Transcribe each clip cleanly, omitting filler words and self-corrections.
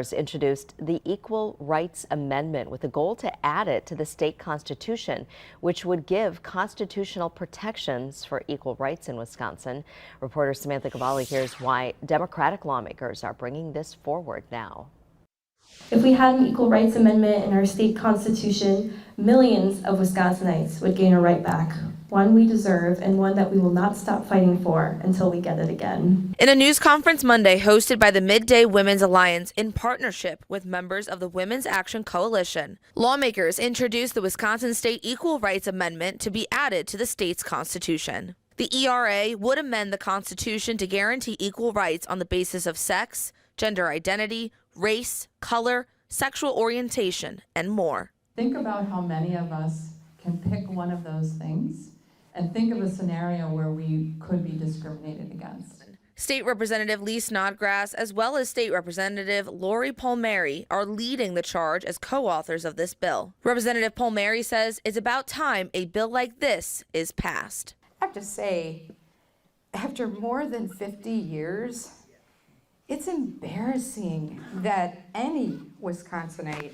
Introduced the Equal Rights Amendment with the goal to add it to the state constitution, which would give constitutional protections for equal rights in Wisconsin. Reporter Samantha Cavalli here's why Democratic lawmakers are bringing this forward now. If we had an equal rights amendment in our state constitution, millions of Wisconsinites would gain a right back, one we deserve and one that we will not stop fighting for until we get it again. In a news conference Monday hosted by the Midday Women's Alliance in partnership with members of the Women's Action Coalition, lawmakers introduced the Wisconsin State Equal Rights Amendment to be added to the state's constitution. The ERA would amend the Constitution to guarantee equal rights on the basis of sex, gender identity, race, color, sexual orientation, and more. Think about how many of us can pick one of those things and think of a scenario where we could be discriminated against. State Representative Lee Snodgrass, as well as State Representative Lori Palmieri, are leading the charge as co-authors of this bill. Representative Palmieri says it's about time a bill like this is passed. I have to say, after more than 50 years, it's embarrassing that any Wisconsinite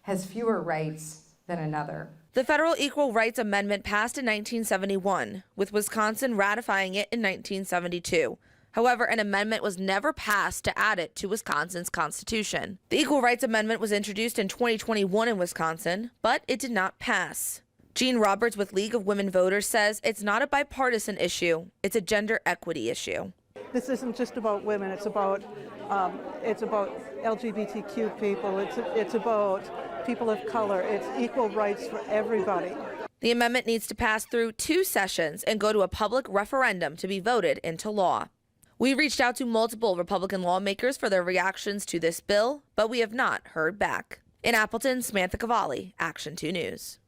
has fewer rights than another. The Federal Equal Rights Amendment passed in 1971, with Wisconsin ratifying it in 1972. However, an amendment was never passed to add it to Wisconsin's constitution. The Equal Rights Amendment was introduced in 2021 in Wisconsin, but it did not pass. Jean Roberts with League of Women Voters says it's not a bipartisan issue, it's a gender equity issue. This isn't just about women. It's about LGBTQ people. It's about people of color. It's equal rights for everybody. The amendment needs to pass through 2 sessions and go to a public referendum to be voted into law. We reached out to multiple Republican lawmakers for their reactions to this bill, but we have not heard back. In Appleton, Samantha Cavalli, Action 2 News.